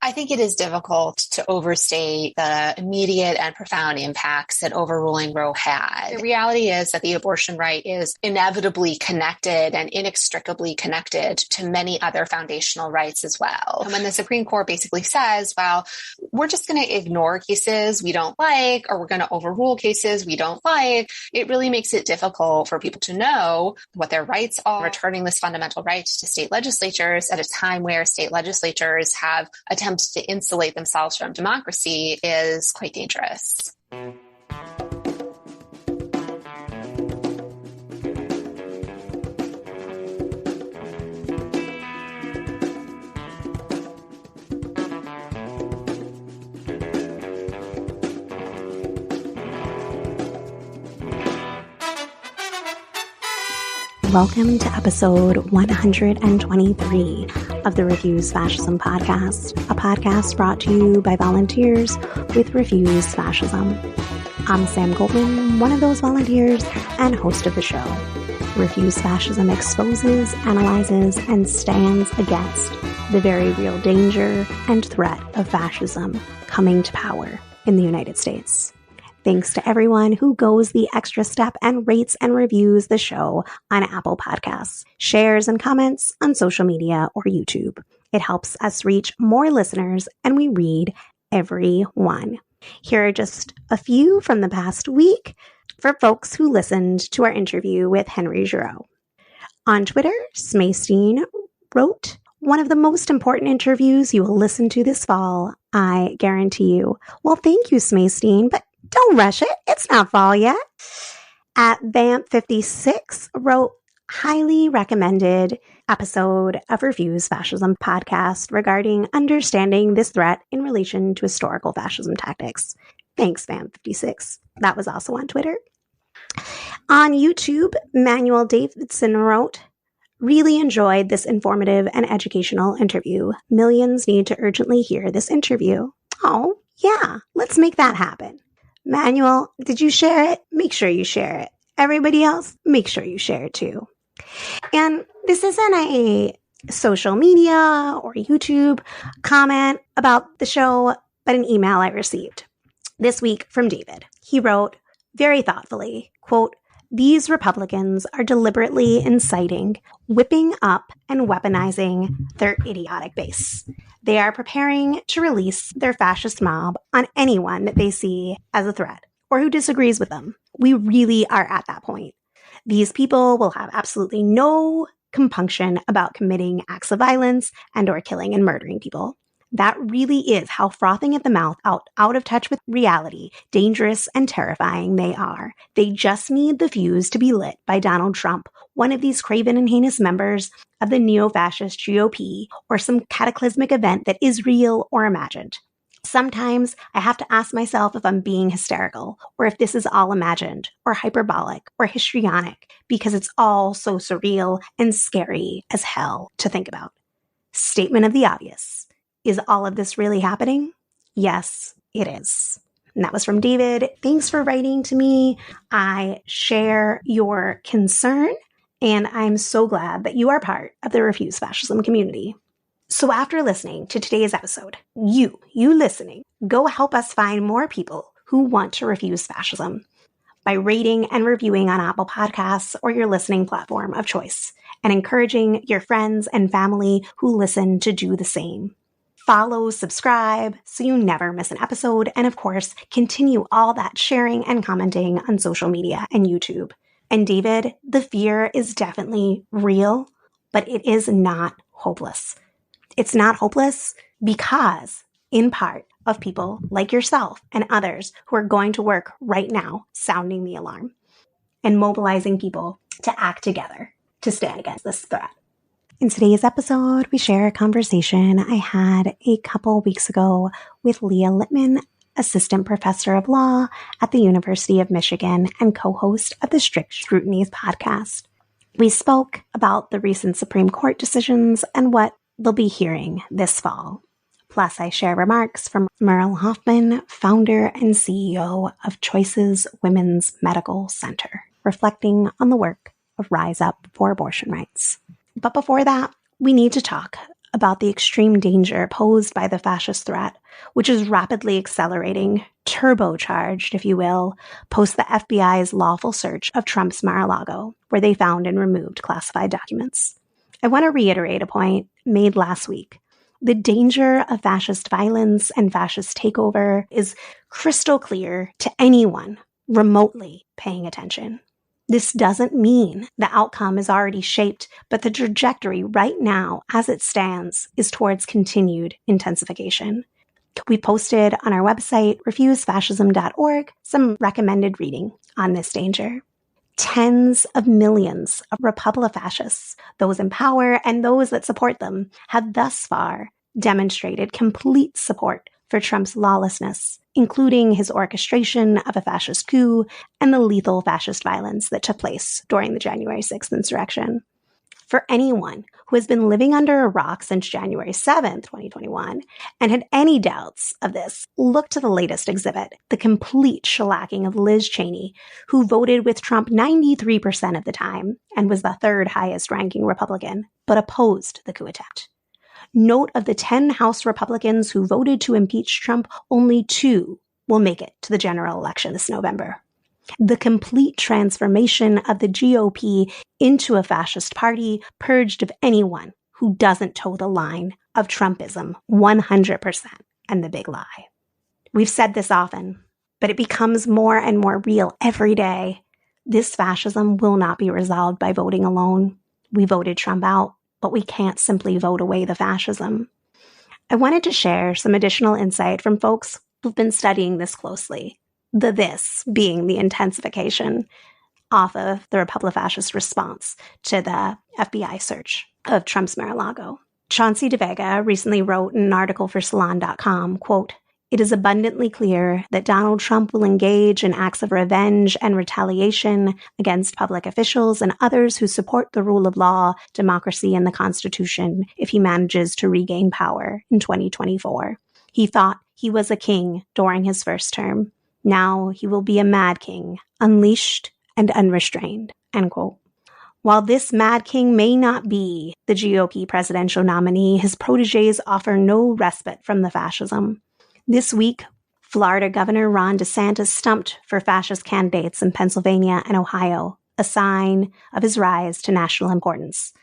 I think it is difficult to overstate the immediate and profound impacts that overruling Roe had. The reality is that the abortion right is inevitably connected and inextricably connected to many other foundational rights as well. And when the Supreme Court basically says, well, we're just going to ignore cases we don't like, or we're going to overrule cases we don't like, it really makes it difficult for people to know what their rights are. Returning this fundamental right to state legislatures at a time where state legislatures have attempted to insulate themselves from democracy is quite dangerous. Welcome to episode 123 of the Refuse Fascism podcast, a podcast brought to you by volunteers with Refuse Fascism. I'm Sam Goldman, one of those volunteers and host of the show. Refuse Fascism exposes, analyzes, and stands against the very real danger and threat of fascism coming to power in the United States. Thanks to everyone who goes the extra step and rates and reviews the show on Apple Podcasts, shares and comments on social media or YouTube. It helps us reach more listeners, and we read every one. Here are just a few from the past week for folks who listened to our interview with Henry Giroux. On Twitter, Smaystein wrote, "One of the most important interviews you will listen to this fall, I guarantee you." Well, thank you, Smaystein, but don't rush it. It's not fall yet. At Vamp56 wrote, "Highly recommended episode of Refuse Fascism podcast regarding understanding this threat in relation to historical fascism tactics." Thanks, Vamp56. That was also on Twitter. On YouTube, Manuel Davidson wrote, "Really enjoyed this informative and educational interview. Millions need to urgently hear this interview." Oh, yeah, let's make that happen. Manuel, did you share it? Make sure you share it. Everybody else, make sure you share it too. And this isn't a social media or YouTube comment about the show, but an email I received this week from David. He wrote very thoughtfully, quote, "These Republicans are deliberately inciting, whipping up, and weaponizing their idiotic base. They are preparing to release their fascist mob on anyone that they see as a threat or who disagrees with them. We really are at that point. These people will have absolutely no compunction about committing acts of violence and or killing and murdering people. That really is how frothing at the mouth, out of touch with reality, dangerous and terrifying they are. They just need the fuse to be lit by Donald Trump, one of these craven and heinous members of the neo-fascist GOP, or some cataclysmic event that is real or imagined. Sometimes I have to ask myself if I'm being hysterical, or if this is all imagined, or hyperbolic, or histrionic, because it's all so surreal and scary as hell to think about. Statement of the obvious. Is all of this really happening? Yes, it is." And that was from David. Thanks for writing to me. I share your concern, and I'm so glad that you are part of the Refuse Fascism community. So after listening to today's episode, you listening, go help us find more people who want to refuse fascism by rating and reviewing on Apple Podcasts or your listening platform of choice, and encouraging your friends and family who listen to do the same. Follow, subscribe, so you never miss an episode, and of course, continue all that sharing and commenting on social media and YouTube. And David, the fear is definitely real, but it is not hopeless. It's not hopeless because, in part, of people like yourself and others who are going to work right now sounding the alarm and mobilizing people to act together to stand against this threat. In today's episode, we share a conversation I had a couple weeks ago with Leah Litman, assistant professor of law at the University of Michigan and co-host of the Strict Scrutinies podcast. We spoke about the recent Supreme Court decisions and what they'll be hearing this fall. Plus, I share remarks from Merle Hoffman, founder and CEO of Choices Women's Medical Center, reflecting on the work of Rise Up for Abortion Rights. But before that, we need to talk about the extreme danger posed by the fascist threat, which is rapidly accelerating, turbocharged, if you will, post the FBI's lawful search of Trump's Mar-a-Lago, where they found and removed classified documents. I want to reiterate a point made last week. The danger of fascist violence and fascist takeover is crystal clear to anyone remotely paying attention. This doesn't mean the outcome is already shaped, but the trajectory right now, as it stands, is towards continued intensification. We posted on our website, refusefascism.org, some recommended reading on this danger. Tens of millions of Republifascists, those in power and those that support them, have thus far demonstrated complete support for Trump's lawlessness, including his orchestration of a fascist coup and the lethal fascist violence that took place during the January 6th insurrection. For anyone who has been living under a rock since January 7th, 2021, and had any doubts of this, look to the latest exhibit, the complete shellacking of Liz Cheney, who voted with Trump 93% of the time and was the third highest ranking Republican, but opposed the coup attempt. Note of the 10 House Republicans who voted to impeach Trump, only 2 will make it to the general election this November. The complete transformation of the GOP into a fascist party, purged of anyone who doesn't toe the line of Trumpism 100% and the big lie. We've said this often, but it becomes more and more real every day. This fascism will not be resolved by voting alone. We voted Trump out, but we can't simply vote away the fascism. I wanted to share some additional insight from folks who've been studying this closely. This being the intensification off of the Republifascist response to the FBI search of Trump's Mar-a-Lago. Chauncey DeVega recently wrote in an article for Salon.com, quote, "It is abundantly clear that Donald Trump will engage in acts of revenge and retaliation against public officials and others who support the rule of law, democracy, and the Constitution if he manages to regain power in 2024. He thought he was a king during his first term. Now he will be a mad king, unleashed and unrestrained," end quote. While this mad king may not be the GOP presidential nominee, his protégés offer no respite from the fascism. This week, Florida Governor Ron DeSantis stumped for fascist candidates in Pennsylvania and Ohio, a sign of his rise to national importance.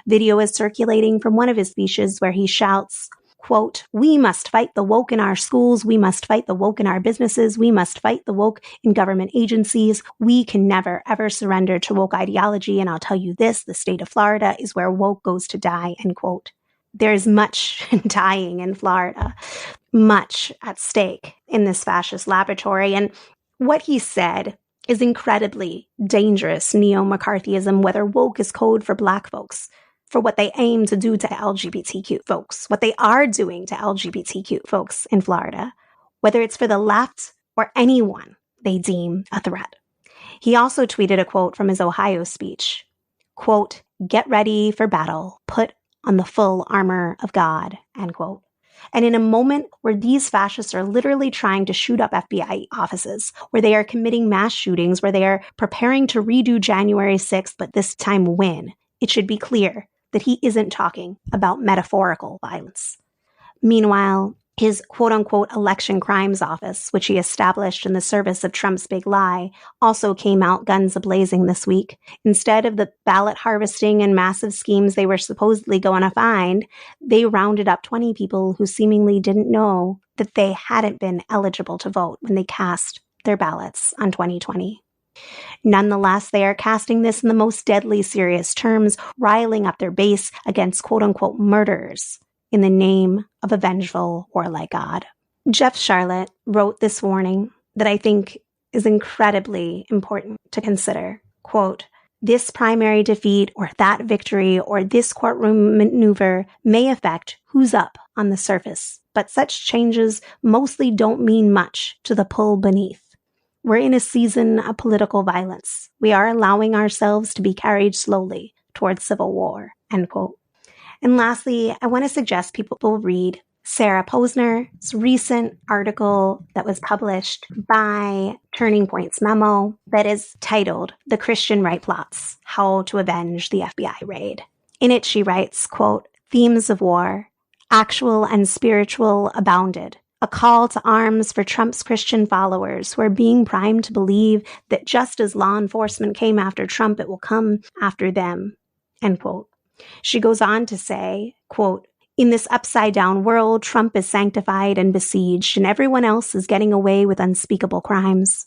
Video is circulating from one of his speeches where he shouts, quote, "We must fight the woke in our schools. We must fight the woke in our businesses. We must fight the woke in government agencies. We can never, ever surrender to woke ideology. And I'll tell you this, the state of Florida is where woke goes to die," end quote. There is much dying in Florida, much at stake in this fascist laboratory. And what he said is incredibly dangerous neo-McCarthyism, whether woke is code for Black folks, for what they aim to do to LGBTQ folks, what they are doing to LGBTQ folks in Florida, whether it's for the left or anyone they deem a threat. He also tweeted a quote from his Ohio speech, quote, "Get ready for battle, put on the full armor of God," end quote. And in a moment where these fascists are literally trying to shoot up FBI offices, where they are committing mass shootings, where they are preparing to redo January 6th, but this time win, it should be clear that he isn't talking about metaphorical violence. Meanwhile, his quote-unquote election crimes office, which he established in the service of Trump's big lie, also came out guns a-blazing this week. Instead of the ballot harvesting and massive schemes they were supposedly going to find, they rounded up 20 people who seemingly didn't know that they hadn't been eligible to vote when they cast their ballots on 2020. Nonetheless, they are casting this in the most deadly serious terms, riling up their base against quote-unquote murderers in the name of a vengeful, warlike God. Jeff Charlotte wrote this warning that I think is incredibly important to consider. Quote, "This primary defeat or that victory or this courtroom maneuver may affect who's up on the surface, but such changes mostly don't mean much to the pull beneath. We're in a season of political violence. We are allowing ourselves to be carried slowly towards civil war," end quote. And lastly, I want to suggest people read Sarah Posner's recent article that was published by Turning Point's memo that is titled "The Christian Right Plots, How to Avenge the FBI Raid." In it, she writes, quote, Themes of war, actual and spiritual, abounded. A call to arms for Trump's Christian followers who are being primed to believe that just as law enforcement came after Trump, it will come after them, end quote. She goes on to say, quote, in this upside-down world, Trump is sanctified and besieged, and everyone else is getting away with unspeakable crimes.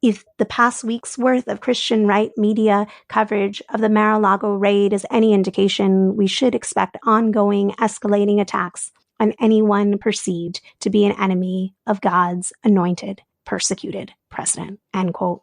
If the past week's worth of Christian right media coverage of the Mar-a-Lago raid is any indication, we should expect ongoing, escalating attacks on anyone perceived to be an enemy of God's anointed, persecuted president, end quote.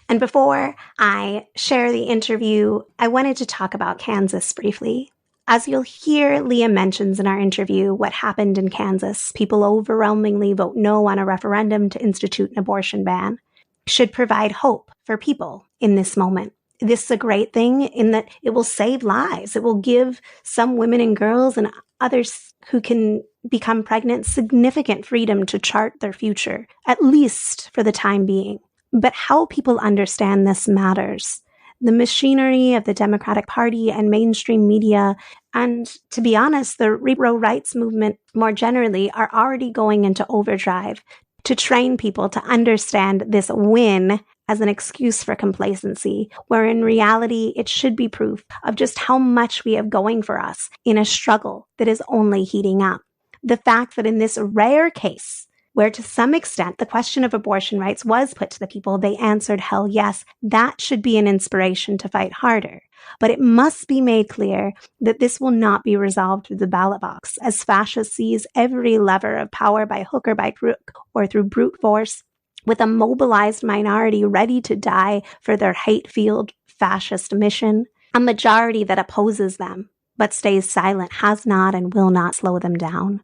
And before I share the interview, I wanted to talk about Kansas briefly. As you'll hear, Leah mentions in our interview what happened in Kansas. People overwhelmingly vote no on a referendum to institute an abortion ban. Should provide hope for people in this moment. This is a great thing in that it will save lives. It will give some women and girls and others who can become pregnant significant freedom to chart their future, at least for the time being. But how people understand this matters. The machinery of the Democratic Party and mainstream media, and to be honest, the repro rights movement more generally, are already going into overdrive to train people to understand this win as an excuse for complacency, where in reality, it should be proof of just how much we have going for us in a struggle that is only heating up. The fact that in this rare case, where to some extent the question of abortion rights was put to the people, they answered hell yes, that should be an inspiration to fight harder. But it must be made clear that this will not be resolved through the ballot box, as fascists seize every lever of power by hook or by crook or through brute force, with a mobilized minority ready to die for their hate-fueled fascist mission. A majority that opposes them, but stays silent, has not and will not slow them down.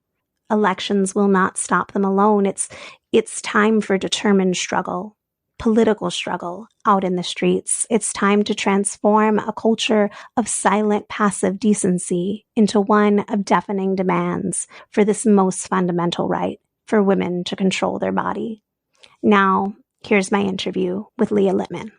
Elections will not stop them alone. It's time for determined struggle. Political struggle out in the streets. It's time to transform a culture of silent, passive decency into one of deafening demands for this most fundamental right, for women to control their body. Now, here's my interview with Leah Litman.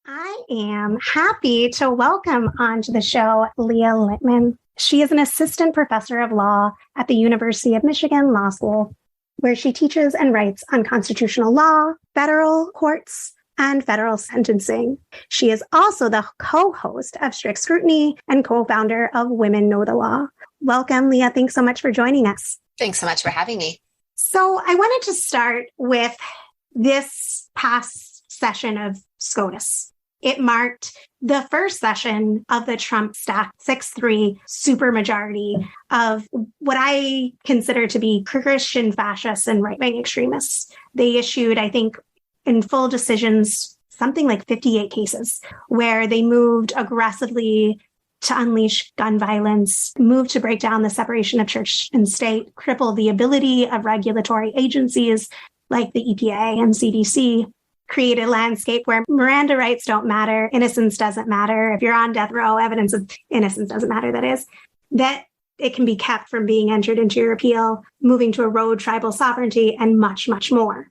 I am happy to welcome onto the show Leah Litman. She is an assistant professor of law at the University of Michigan Law School, where she teaches and writes on constitutional law, federal courts, and federal sentencing. She is also the co-host of Strict Scrutiny and co-founder of Women Know the Law. Welcome, Leah. Thanks so much for joining us. Thanks so much for having me. So I wanted to start with this past session of SCOTUS. It marked the first session of the Trump-stacked 6-3 supermajority of what I consider to be Christian fascists and right-wing extremists. They issued, I think, in full decisions, something like 58 cases, where they moved aggressively to unleash gun violence, moved to break down the separation of church and state, cripple the ability of regulatory agencies like the EPA and CDC, create a landscape where Miranda rights don't matter, innocence doesn't matter. If you're on death row, evidence of innocence doesn't matter, that is, that it can be kept from being entered into your appeal, moving to erode tribal sovereignty, and much, much more.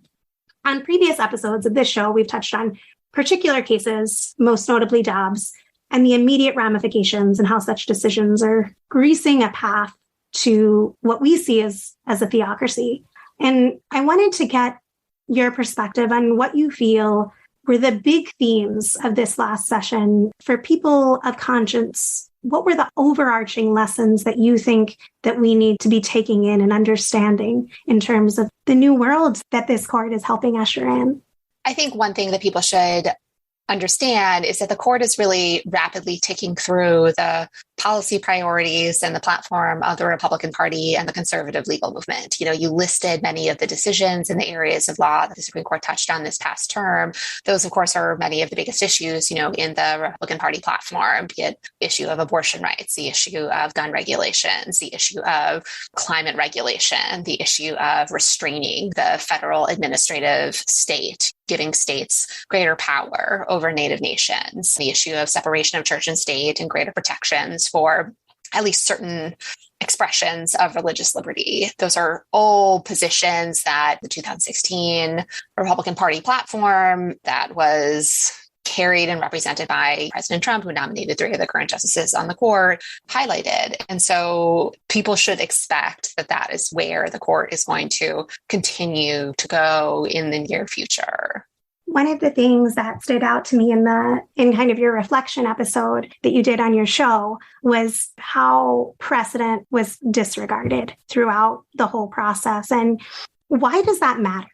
On previous episodes of this show, we've touched on particular cases, most notably Dobbs, and the immediate ramifications and how such decisions are greasing a path to what we see as a theocracy. And I wanted to get your perspective on what you feel were the big themes of this last session for people of conscience. What were the overarching lessons that you think that we need to be taking in and understanding in terms of the new world that this court is helping usher in? I think one thing that people should understand is that the court is really rapidly ticking through the policy priorities and the platform of the Republican Party and the conservative legal movement. You know, you listed many of the decisions in the areas of law that the Supreme Court touched on this past term. Those, of course, are many of the biggest issues, you know, in the Republican Party platform, be it issue of abortion rights, the issue of gun regulations, the issue of climate regulation, the issue of restraining the federal administrative state, giving states greater power over native nations, the issue of separation of church and state and greater protections for at least certain expressions of religious liberty. Those are all positions that the 2016 Republican Party platform that was carried and represented by President Trump, who nominated 3 of the current justices on the court, highlighted. And so people should expect that that is where the court is going to continue to go in the near future. One of the things that stood out to me in kind of your reflection episode that you did on your show was how precedent was disregarded throughout the whole process. And why does that matter?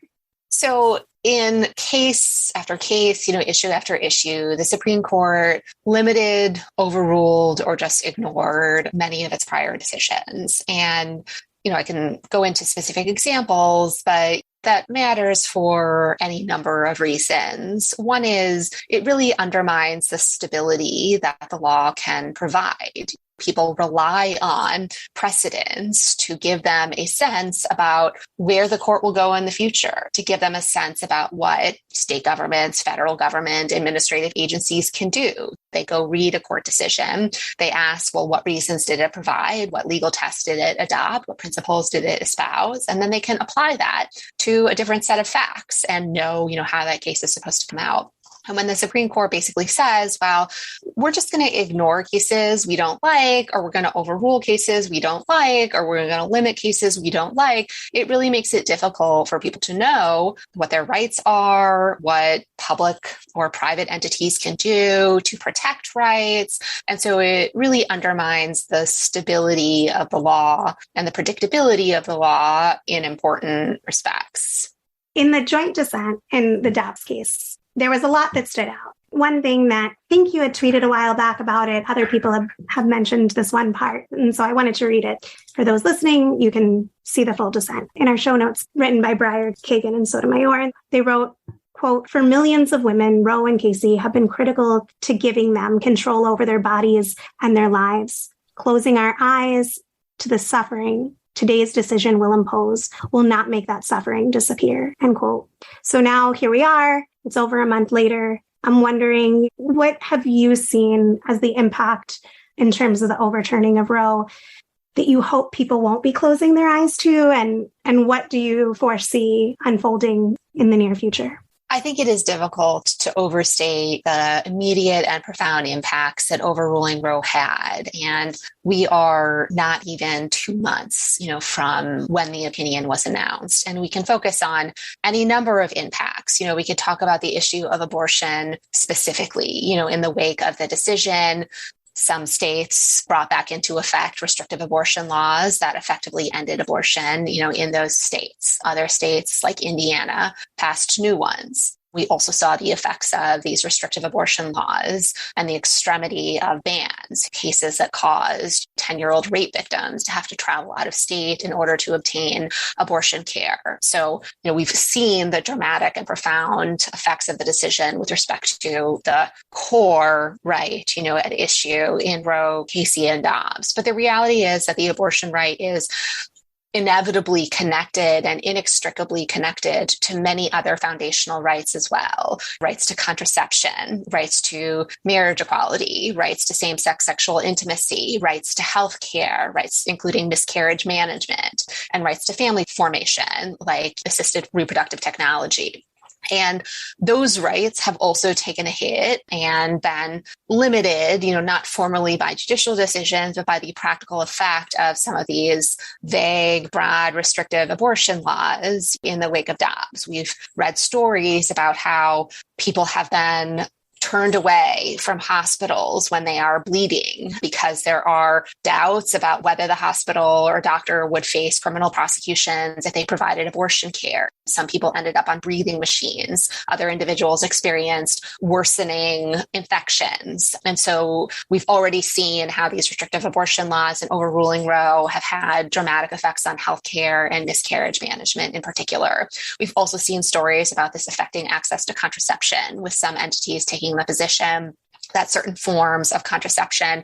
So in case after case, issue after issue, the Supreme Court limited, overruled, or just ignored many of its prior decisions. And, I can go into specific examples, but that matters for any number of reasons. One is it really undermines the stability that the law can provide. People rely on precedents to give them a sense about where the court will go in the future, to give them a sense about what state governments, federal government, administrative agencies can do. They go read a court decision. They ask, well, what reasons did it provide? What legal tests did it adopt? What principles did it espouse? And then they can apply that to a different set of facts and know, how that case is supposed to come out. And when the Supreme Court basically says, well, we're just going to ignore cases we don't like, or we're going to overrule cases we don't like, or we're going to limit cases we don't like, it really makes it difficult for people to know what their rights are, what public or private entities can do to protect rights. And so it really undermines the stability of the law and the predictability of the law in important respects. In the joint dissent in the Dobbs case, there was a lot that stood out. One thing that I think you had tweeted a while back about it, other people have mentioned this one part. And so I wanted to read it. For those listening, you can see the full dissent in our show notes written by Breyer, Kagan, and Sotomayor. They wrote, quote, "For millions of women, Roe and Casey have been critical to giving them control over their bodies and their lives. Closing our eyes to the suffering today's decision will impose will not make that suffering disappear," end quote. So now here we are. It's over a month later. I'm wondering, what have you seen as the impact in terms of the overturning of Roe that you hope people won't be closing their eyes to? And what do you foresee unfolding in the near future? I think it is difficult to overstate the immediate and profound impacts that overruling Roe had. And we are not even 2 months, from when the opinion was announced. And we can focus on any number of impacts. We could talk about the issue of abortion specifically, in the wake of the decision. Some states brought back into effect restrictive abortion laws that effectively ended abortion, in those states. Other states like Indiana passed new ones. We also saw the effects of these restrictive abortion laws and the extremity of bans, cases that caused 10-year-old rape victims to have to travel out of state in order to obtain abortion care. So, we've seen the dramatic and profound effects of the decision with respect to the core right, at issue in Roe, Casey, and Dobbs. But the reality is that the abortion right is inevitably connected and inextricably connected to many other foundational rights as well. Rights to contraception, rights to marriage equality, rights to same-sex sexual intimacy, rights to health care, rights including miscarriage management, and rights to family formation, like assisted reproductive technology. And those rights have also taken a hit and been limited, not formally by judicial decisions, but by the practical effect of some of these vague, broad, restrictive abortion laws in the wake of Dobbs. We've read stories about how people have been turned away from hospitals when they are bleeding because there are doubts about whether the hospital or doctor would face criminal prosecutions if they provided abortion care. Some people ended up on breathing machines. Other individuals experienced worsening infections. And so we've already seen how these restrictive abortion laws and overruling Roe have had dramatic effects on healthcare and miscarriage management in particular. We've also seen stories about this affecting access to contraception, with some entities taking the position that certain forms of contraception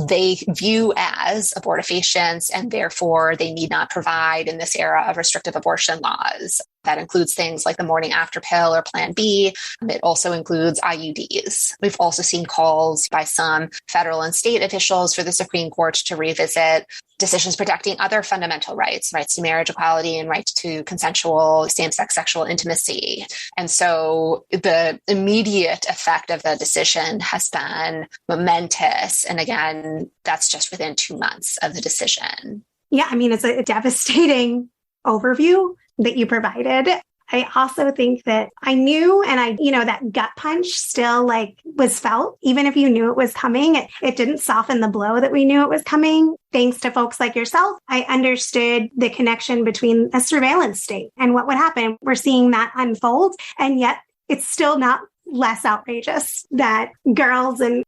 they view as abortifacients, and therefore they need not provide in this era of restrictive abortion laws. That includes things like the morning after pill or Plan B. It also includes IUDs. We've also seen calls by some federal and state officials for the Supreme Court to revisit decisions protecting other fundamental rights, rights to marriage equality and rights to consensual same-sex sexual intimacy. And so the immediate effect of the decision has been momentous. And again, that's just within 2 months of the decision. Yeah, I mean, it's a devastating overview that you provided. I also think that I knew, and that gut punch still was felt, even if you knew it was coming. It didn't soften the blow that we knew it was coming. Thanks to folks like yourself, I understood the connection between a surveillance state and what would happen. We're seeing that unfold, and yet it's still not less outrageous that girls and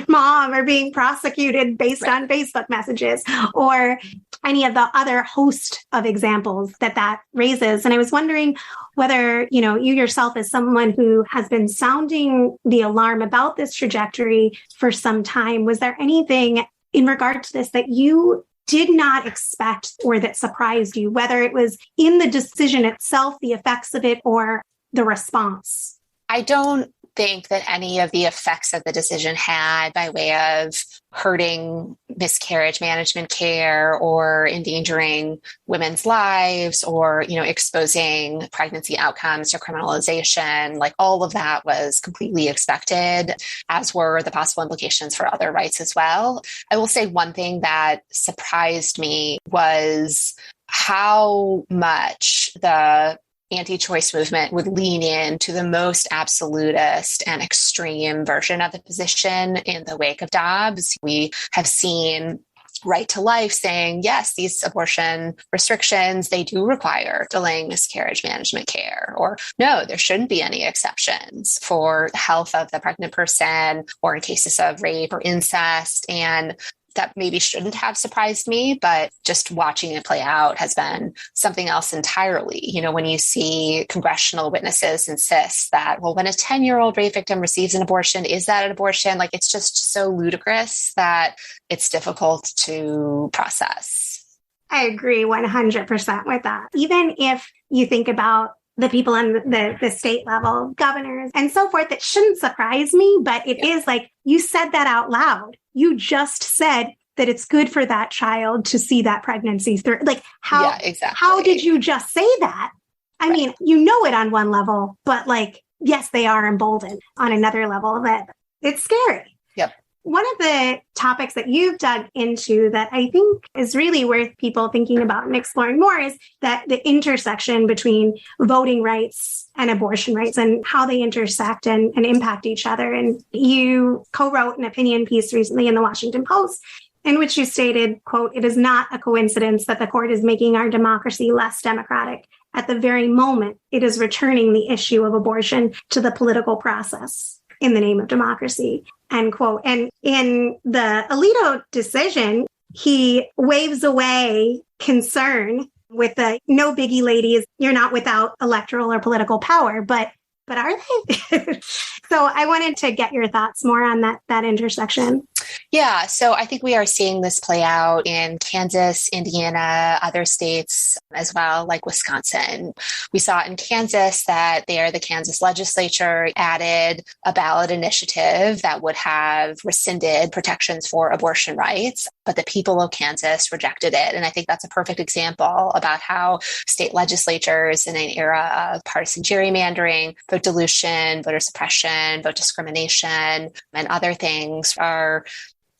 mom are being prosecuted based on Facebook messages or any of the other host of examples that raises. And I was wondering whether, you yourself as someone who has been sounding the alarm about this trajectory for some time, was there anything in regard to this that you did not expect or that surprised you, whether it was in the decision itself, the effects of it, or the response? I don't think that any of the effects of the decision had by way of hurting miscarriage management care or endangering women's lives or, exposing pregnancy outcomes to criminalization. All of that was completely expected, as were the possible implications for other rights as well. I will say one thing that surprised me was how much the anti-choice movement would lean into the most absolutist and extreme version of the position in the wake of Dobbs. We have seen Right to Life saying, yes, these abortion restrictions, they do require delaying miscarriage management care, or no, there shouldn't be any exceptions for the health of the pregnant person or in cases of rape or incest. And that maybe shouldn't have surprised me, but just watching it play out has been something else entirely. When you see congressional witnesses insist that, well, when a 10-year-old rape victim receives an abortion, is that an abortion? It's just so ludicrous that it's difficult to process. I agree 100% with that. Even if you think about the people on the state level, governors and so forth, it shouldn't surprise me, but it is you said that out loud. You just said that it's good for that child to see that pregnancy through. How, yeah, exactly. How did you just say that? I mean, it on one level, but yes, they are emboldened on another level that it's scary. Yep. One of the topics that you've dug into that I think is really worth people thinking about and exploring more is that the intersection between voting rights and abortion rights and how they intersect and impact each other. And you co-wrote an opinion piece recently in the Washington Post in which you stated, quote, "It is not a coincidence that the court is making our democracy less democratic. At the very moment, it is returning the issue of abortion to the political process in the name of democracy," end quote. And in the Alito decision, he waves away concern with the no biggie ladies, you're not without electoral or political power, but are they? So I wanted to get your thoughts more on that intersection. Yeah, so I think we are seeing this play out in Kansas, Indiana, other states as well, like Wisconsin. We saw in Kansas that the Kansas legislature added a ballot initiative that would have rescinded protections for abortion rights, but the people of Kansas rejected it. And I think that's a perfect example about how state legislatures in an era of partisan gerrymandering, vote dilution, voter suppression, vote discrimination, and other things are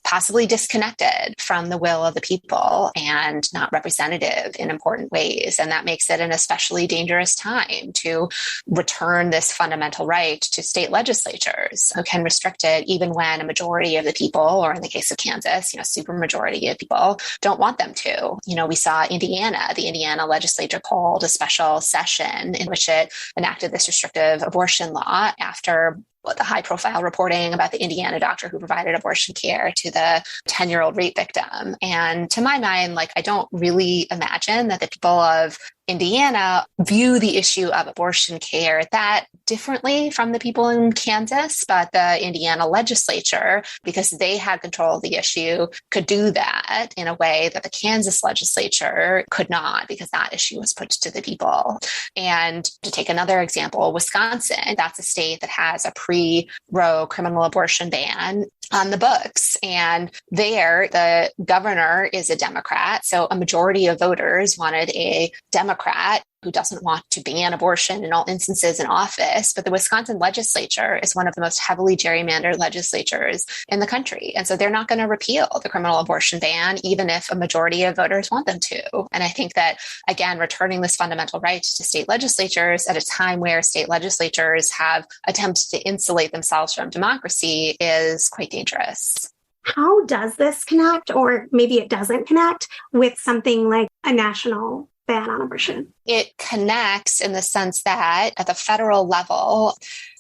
possibly disconnected from the will of the people and not representative in important ways. And that makes it an especially dangerous time to return this fundamental right to state legislatures who can restrict it even when a majority of the people, or in the case of Kansas, super majority of people don't want them to. We saw the Indiana legislature called a special session in which it enacted this restrictive abortion law after the high-profile reporting about the Indiana doctor who provided abortion care to the 10-year-old rape victim. And to my mind, I don't really imagine that the people of Indiana view the issue of abortion care that differently from the people in Kansas, but the Indiana legislature, because they had control of the issue, could do that in a way that the Kansas legislature could not, because that issue was put to the people. And to take another example, Wisconsin, that's a state that has a pre-Roe criminal abortion ban on the books. And there, the governor is a Democrat. So a majority of voters wanted a Democrat who doesn't want to ban abortion in all instances in office. But the Wisconsin legislature is one of the most heavily gerrymandered legislatures in the country. And so they're not going to repeal the criminal abortion ban, even if a majority of voters want them to. And I think that, again, returning this fundamental right to state legislatures at a time where state legislatures have attempted to insulate themselves from democracy is quite dangerous. How does this connect, or maybe it doesn't connect, with something like a national ban on abortion? It connects in the sense that at the federal level,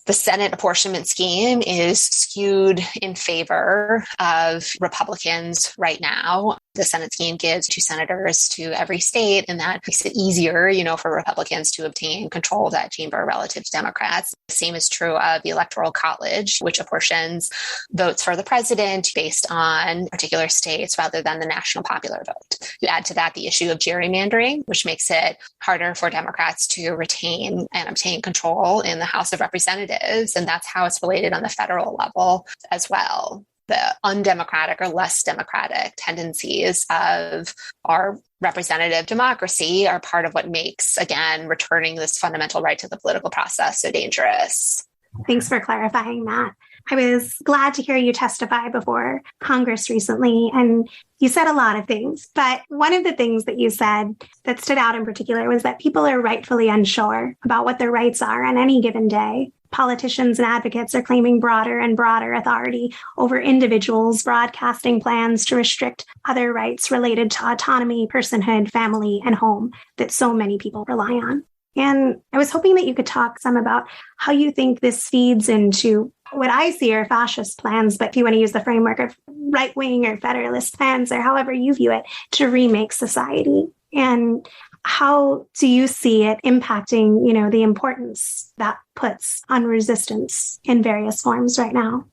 the Senate apportionment scheme is skewed in favor of Republicans right now. The Senate scheme gives 2 senators to every state, and that makes it easier, for Republicans to obtain control of that chamber relative to Democrats. The same is true of the Electoral College, which apportions votes for the president based on particular states rather than the national popular vote. You add to that the issue of gerrymandering, which makes it harder for Democrats to retain and obtain control in the House of Representatives, and that's how it's related on the federal level as well. The undemocratic or less democratic tendencies of our representative democracy are part of what makes, again, returning this fundamental right to the political process so dangerous. Thanks for clarifying that. I was glad to hear you testify before Congress recently, and you said a lot of things, but one of the things that you said that stood out in particular was that people are rightfully unsure about what their rights are on any given day. Politicians and advocates are claiming broader and broader authority over individuals, broadcasting plans to restrict other rights related to autonomy, personhood, family, and home that so many people rely on. And I was hoping that you could talk some about how you think this feeds into what I see are fascist plans, but if you want to use the framework of right-wing or federalist plans, or however you view it, to remake society. And how do you see it impacting, the importance that puts on resistance in various forms right now?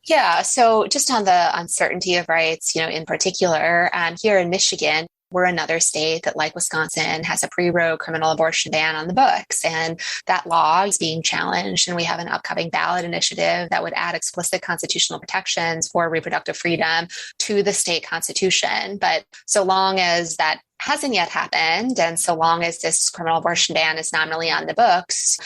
Yeah, so just on the uncertainty of rights, in particular, here in Michigan, we're another state that, like Wisconsin, has a pre-Roe criminal abortion ban on the books. And that law is being challenged. And we have an upcoming ballot initiative that would add explicit constitutional protections for reproductive freedom to the state constitution. But so long as that hasn't yet happened, and so long as this criminal abortion ban is nominally on the books,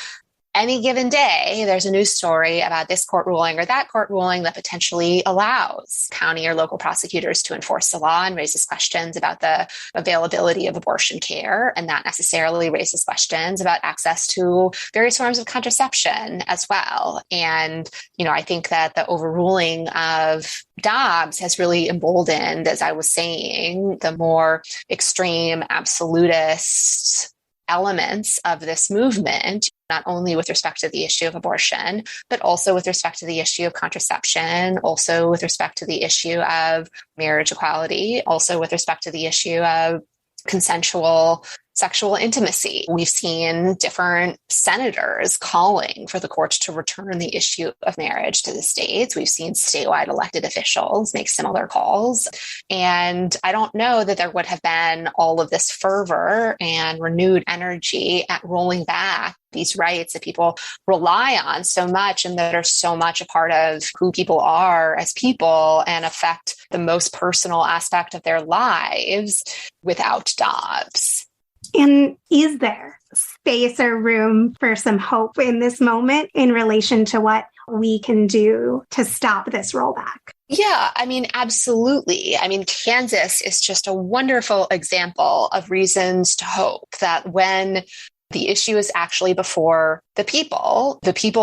any given day, there's a news story about this court ruling or that court ruling that potentially allows county or local prosecutors to enforce the law and raises questions about the availability of abortion care. And that necessarily raises questions about access to various forms of contraception as well. And, I think that the overruling of Dobbs has really emboldened, as I was saying, the more extreme absolutist elements of this movement, not only with respect to the issue of abortion, but also with respect to the issue of contraception, also with respect to the issue of marriage equality, also with respect to the issue of consensual sexual intimacy. We've seen different senators calling for the court to return the issue of marriage to the states. We've seen statewide elected officials make similar calls. And I don't know that there would have been all of this fervor and renewed energy at rolling back these rights that people rely on so much and that are so much a part of who people are as people and affect the most personal aspect of their lives without Dobbs. And is there space or room for some hope in this moment in relation to what we can do to stop this rollback? Yeah, absolutely. Kansas is just a wonderful example of reasons to hope that when the issue is actually before the people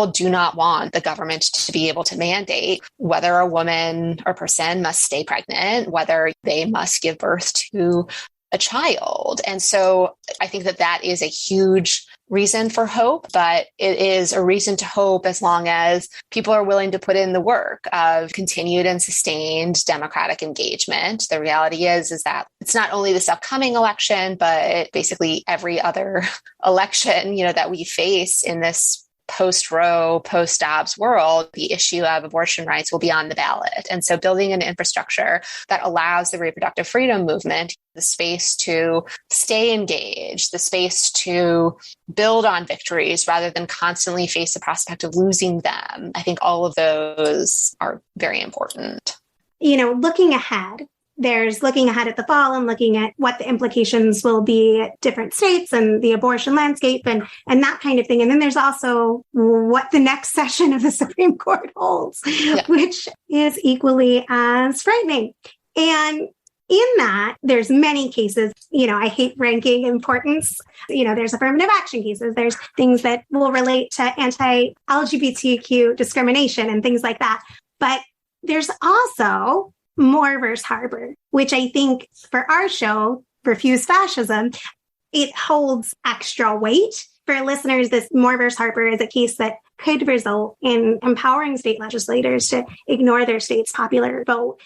do not want the government to be able to mandate whether a woman or person must stay pregnant, whether they must give birth to a child. And so I think that is a huge reason for hope, but it is a reason to hope as long as people are willing to put in the work of continued and sustained democratic engagement. The reality is that it's not only this upcoming election, but basically every other election, that we face in this post-Roe, post-Dobbs world, the issue of abortion rights will be on the ballot. And so building an infrastructure that allows the reproductive freedom movement the space to stay engaged, the space to build on victories rather than constantly face the prospect of losing them. I think all of those are very important. Looking ahead, there's looking ahead at the fall and looking at what the implications will be at different states and the abortion landscape and that kind of thing. And then there's also what the next session of the Supreme Court holds, which is equally as frightening. And in that, there's many cases, I hate ranking importance. There's affirmative action cases. There's things that will relate to anti-LGBTQ discrimination and things like that. But there's also Moore versus Harper, which I think for our show, Refuse Fascism, it holds extra weight. For listeners, this Moore versus Harper is a case that could result in empowering state legislators to ignore their state's popular vote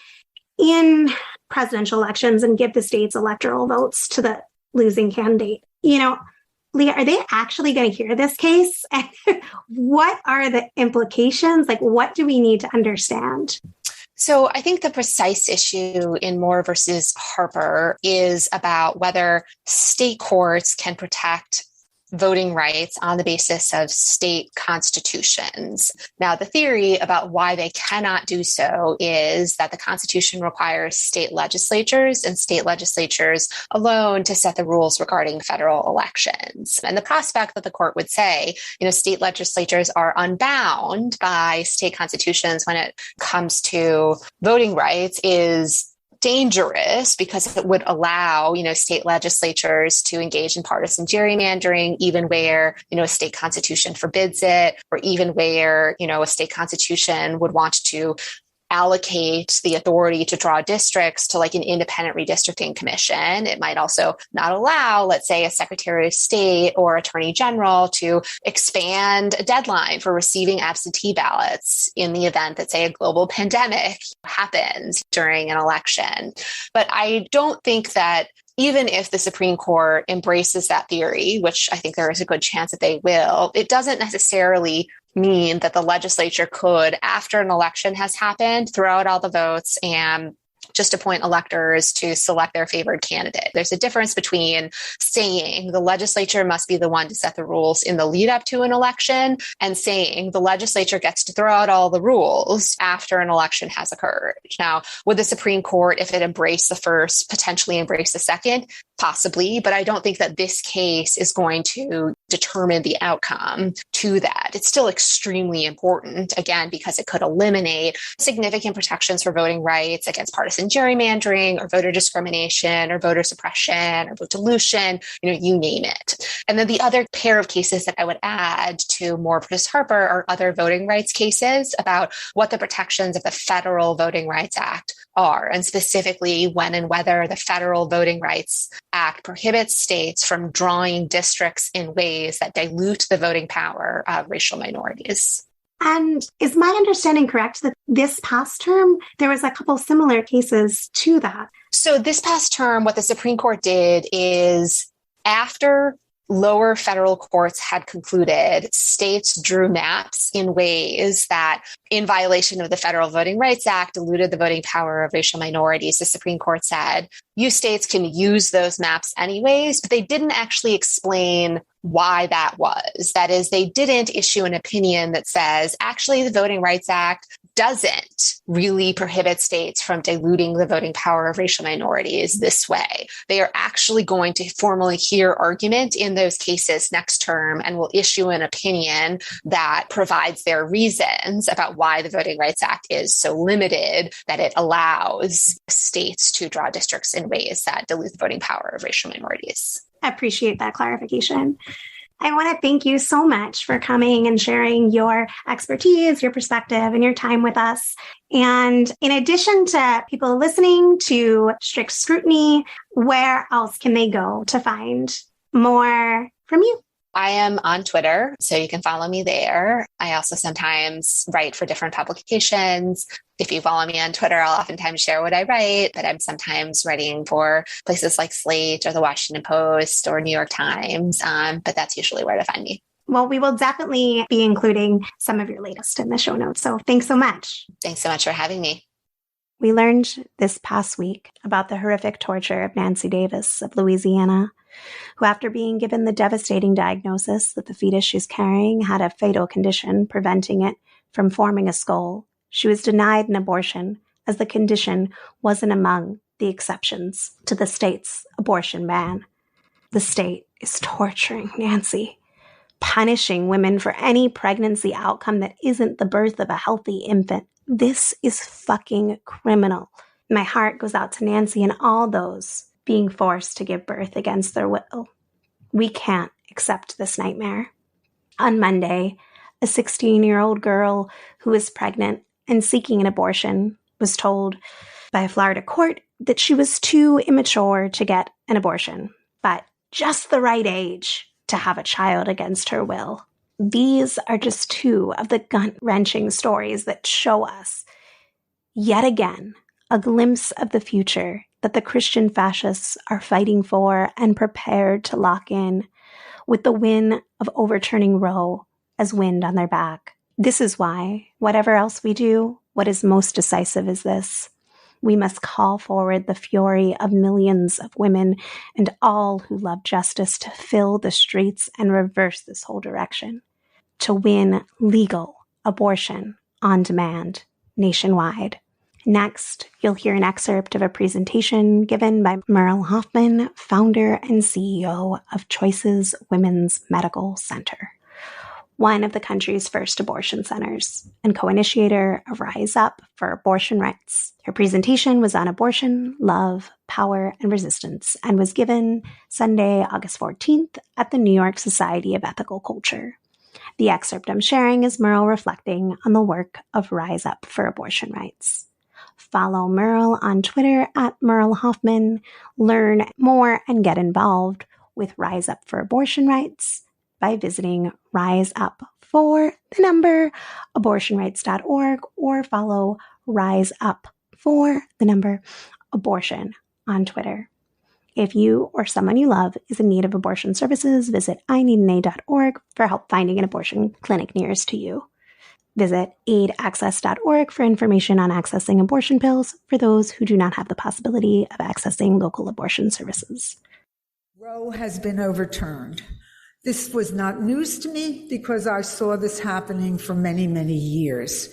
in presidential elections and give the state's electoral votes to the losing candidate. Leah, are they actually going to hear this case? And what are the implications? What do we need to understand? So I think the precise issue in Moore versus Harper is about whether state courts can protect voting rights on the basis of state constitutions. Now, the theory about why they cannot do so is that the Constitution requires state legislatures and state legislatures alone to set the rules regarding federal elections. And the prospect that the court would say, state legislatures are unbound by state constitutions when it comes to voting rights is dangerous because it would allow, state legislatures to engage in partisan gerrymandering, even where, a state constitution forbids it, or even where, a state constitution would want to allocate the authority to draw districts to an independent redistricting commission. It might also not allow, let's say, a secretary of state or attorney general to expand a deadline for receiving absentee ballots in the event that, say, a global pandemic happens during an election. But I don't think that even if the Supreme Court embraces that theory, which I think there is a good chance that they will, it doesn't necessarily mean that the legislature could, after an election has happened, throw out all the votes and just appoint electors to select their favored candidate. There's a difference between saying the legislature must be the one to set the rules in the lead up to an election and saying the legislature gets to throw out all the rules after an election has occurred. Now, would the Supreme Court, if it embraced the first, potentially embrace the second? Possibly, but I don't think that this case is going to determine the outcome to that. It's still extremely important, again, because it could eliminate significant protections for voting rights against partisan gerrymandering or voter discrimination or voter suppression or vote dilution, you name it. And then the other pair of cases that I would add to Moore versus Harper are other voting rights cases about what the protections of the Federal Voting Rights Act are, and specifically when and whether the Federal Voting Rights Act prohibits states from drawing districts in ways that dilute the voting power of racial minorities. And is my understanding correct that this past term, there was a couple similar cases to that? So this past term, what the Supreme Court did is after lower federal courts had concluded, states drew maps in ways that, in violation of the Federal Voting Rights Act, diluted the voting power of racial minorities. The Supreme Court said, you states can use those maps anyways, but they didn't actually explain why that was. That is, they didn't issue an opinion that says, actually, the Voting Rights Act doesn't really prohibit states from diluting the voting power of racial minorities this way. They are actually going to formally hear argument in those cases next term and will issue an opinion that provides their reasons about why the Voting Rights Act is so limited that it allows states to draw districts in ways that dilute the voting power of racial minorities. I appreciate that clarification. I want to thank you so much for coming and sharing your expertise, your perspective, and your time with us. And in addition to people listening to Strict Scrutiny, where else can they go to find more from you? I am on Twitter, so you can follow me there. I also sometimes write for different publications. If you follow me on Twitter, I'll oftentimes share what I write, but I'm sometimes writing for places like Slate or the Washington Post or New York Times. But that's usually where to find me. Well, we will definitely be including some of your latest in the show notes. So thanks so much. Thanks so much for having me. We learned this past week about the horrific torture of Nancy Davis of Louisiana, who, after being given the devastating diagnosis that the fetus she's carrying had a fatal condition preventing it from forming a skull, she was denied an abortion as the condition wasn't among the exceptions to the state's abortion ban. The state is torturing Nancy, punishing women for any pregnancy outcome that isn't the birth of a healthy infant. This is fucking criminal. My heart goes out to Nancy and all those being forced to give birth against their will. We can't accept this nightmare. On Monday, a 16-year-old girl who was pregnant and seeking an abortion was told by a Florida court that she was too immature to get an abortion, but just the right age to have a child against her will. These are just two of the gut-wrenching stories that show us, yet again, a glimpse of the future that the Christian fascists are fighting for and prepared to lock in, with the win of overturning Roe as wind on their back. This is why, whatever else we do, what is most decisive is this. We must call forward the fury of millions of women and all who love justice to fill the streets and reverse this whole direction, to win legal abortion on demand nationwide. Next, you'll hear an excerpt of a presentation given by Merle Hoffman, founder and CEO of Choices Women's Medical Center, one of the country's first abortion centers, and co-initiator of Rise Up for Abortion Rights. Her presentation was on abortion, love, power, and resistance, and was given Sunday, August 14th at the New York Society of Ethical Culture. The excerpt I'm sharing is Merle reflecting on the work of Rise Up for Abortion Rights. Follow Merle on Twitter at Merle Hoffman. Learn more and get involved with Rise Up for Abortion Rights by visiting riseup4abortionrights.org or follow Rise Up for abortion on Twitter. If you or someone you love is in need of abortion services, visit ineedana.org for help finding an abortion clinic nearest to you. Visit aidaccess.org for information on accessing abortion pills for those who do not have the possibility of accessing local abortion services. Roe has been overturned. This was not news to me because I saw this happening for many, many years.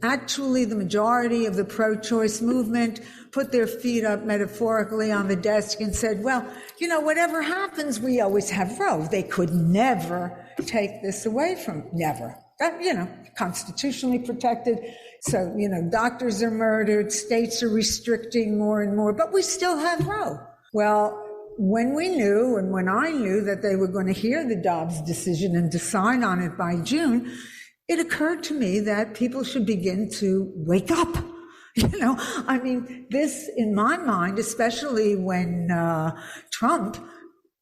Actually, the majority of the pro-choice movement put their feet up metaphorically on the desk and said, well, whatever happens, we always have Roe. They could never take this away from, never. That, constitutionally protected. So, doctors are murdered, states are restricting more and more, but we still have Roe. Well, when we knew and when I knew that they were going to hear the Dobbs decision and decide on it by June, it occurred to me that people should begin to wake up. This, in my mind, especially when Trump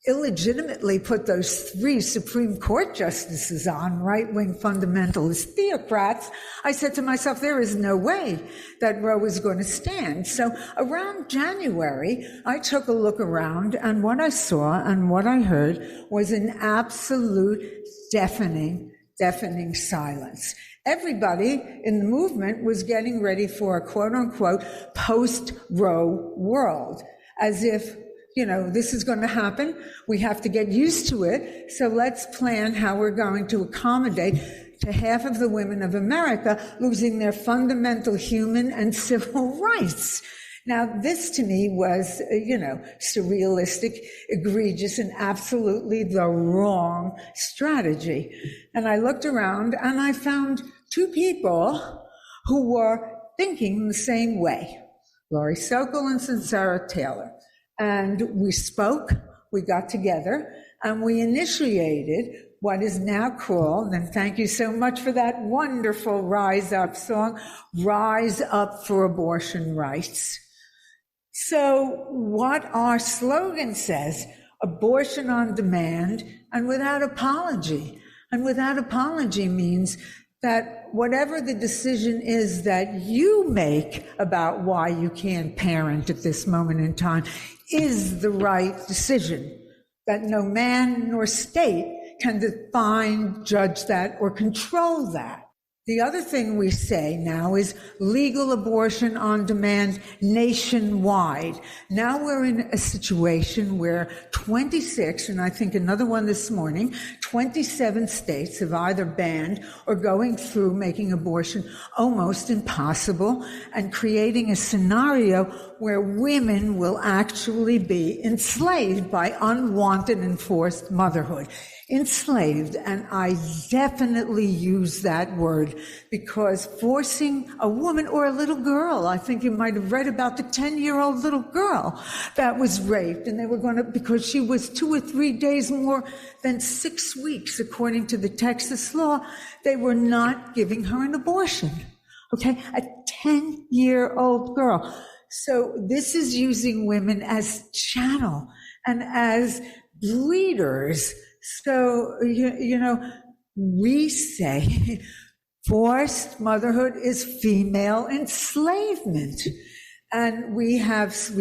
illegitimately put those 3 Supreme Court justices on, right-wing fundamentalist theocrats, I said to myself, there is no way that Roe is going to stand. So around January, I took a look around, and what I saw and what I heard was an absolute deafening silence. Everybody in the movement was getting ready for a quote-unquote post-Roe world, as if this is going to happen. We have to get used to it. So let's plan how we're going to accommodate to half of the women of America losing their fundamental human and civil rights. Now, this to me was, surrealistic, egregious, and absolutely the wrong strategy. And I looked around and I found 2 people who were thinking the same way, Laurie Sokol and Sarah Taylor. And we spoke, we got together, and we initiated what is now called, and thank you so much for that wonderful Rise Up song, Rise Up for Abortion Rights. So what our slogan says, abortion on demand, and without apology. And without apology means that whatever the decision is that you make about why you can't parent at this moment in time is the right decision, that no man nor state can define, judge that, or control that. The other thing we say now is legal abortion on demand nationwide. Now we're in a situation where 26, and I think another one this morning, 27 states have either banned or going through making abortion almost impossible and creating a scenario where women will actually be enslaved by unwanted and forced motherhood. Enslaved, and I definitely use that word because forcing a woman or a little girl, I think you might have read about the 10-year-old little girl that was raped, and they were going to, because she was 2 or 3 days more than 6 weeks, according to the Texas law, they were not giving her an abortion. Okay, a 10-year-old girl. So this is using women as channel and as breeders. So, we say forced motherhood is female enslavement. And we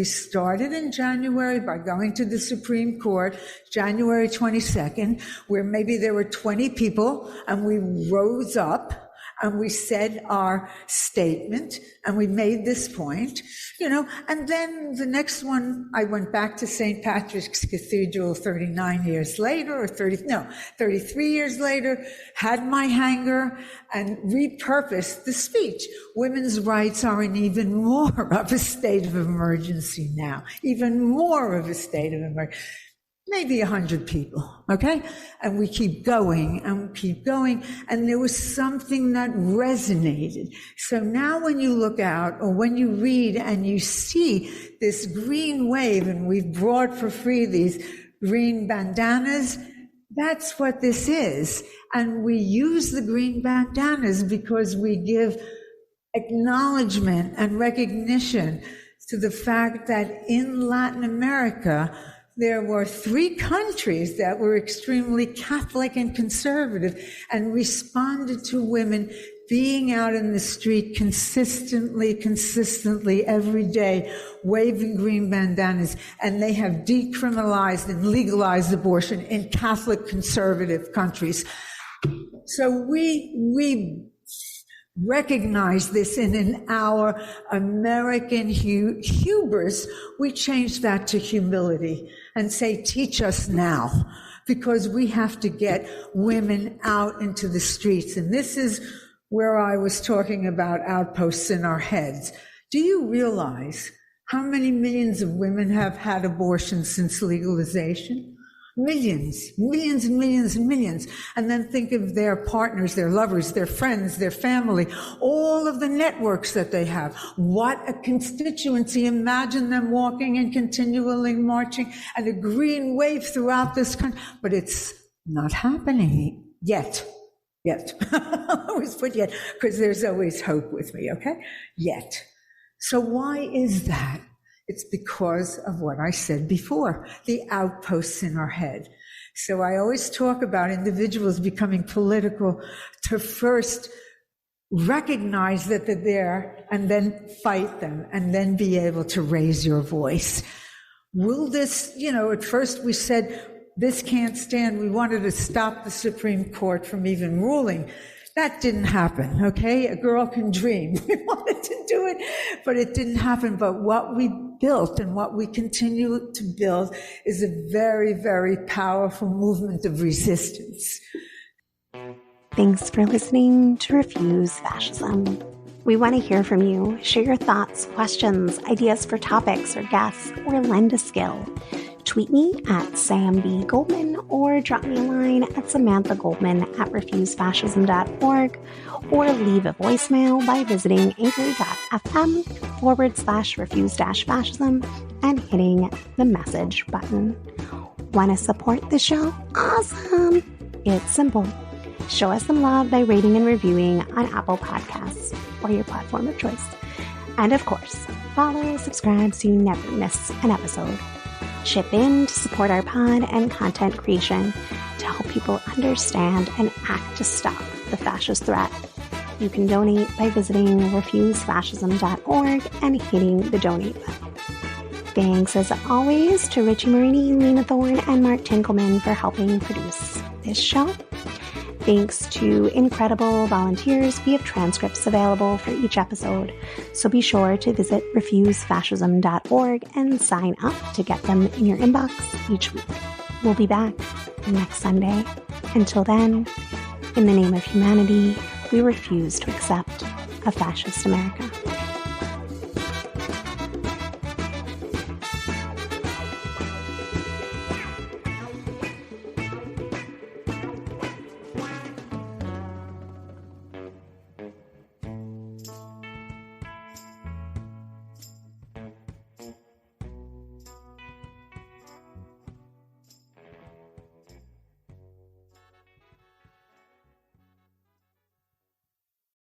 started in January by going to the Supreme Court, January 22nd, where maybe there were 20 people, and we rose up and we said our statement and we made this point, and then the next one, I went back to St. Patrick's Cathedral 39 years later, or 33 years later, had my hanger and repurposed the speech. Women's rights are in even more of a state of emergency now, even more of a state of emergency. Maybe 100 people, okay? And we keep going and keep going. And there was something that resonated. So now when you look out or when you read and you see this green wave, and we've brought for free these green bandanas, that's what this is. And we use the green bandanas because we give acknowledgement and recognition to the fact that in Latin America, there were 3 countries that were extremely Catholic and conservative and responded to women being out in the street consistently every day, waving green bandanas. And they have decriminalized and legalized abortion in Catholic conservative countries. So we recognize this, and in our American hubris, we change that to humility and say, teach us now, because we have to get women out into the streets. And this is where I was talking about outposts in our heads. Do you realize how many millions of women have had abortions since legalization? Millions. And then think of their partners, their lovers, their friends, their family, all of the networks that they have. What a constituency. Imagine them walking and continually marching and a green wave throughout this country. But it's not happening yet. I always put yet, because there's always hope with me, okay? Yet. So why is that? It's because of what I said before, the outposts in our head. So I always talk about individuals becoming political to first recognize that they're there and then fight them and then be able to raise your voice. Will this, at first we said, this can't stand. We wanted to stop the Supreme Court from even ruling. That didn't happen, okay? A girl can dream. We wanted to do it, but it didn't happen. But what we built and what we continue to build is a very, very powerful movement of resistance. Thanks for listening to Refuse Fascism. We want to hear from you. Share your thoughts, questions, ideas for topics or guests, or lend a skill. Tweet me at Sam B. Goldman or drop me a line at samanthagoldman@refusefascism.org, or leave a voicemail by visiting anchor.fm/refuse-fascism and hitting the message button. Want to support the show? Awesome! It's simple. Show us some love by rating and reviewing on Apple Podcasts or your platform of choice. And of course, follow, subscribe so you never miss an episode. Chip in to support our pod and content creation to help people understand and act to stop the fascist threat. You can donate by visiting refusefascism.org and hitting the donate button. Thanks as always to Richie Marini, Lena Thorne, and Mark Tinkelman for helping produce this show. Thanks to incredible volunteers. We have transcripts available for each episode, so be sure to visit refusefascism.org and sign up to get them in your inbox each week. We'll be back next Sunday. Until then, in the name of humanity, we refuse to accept a fascist America.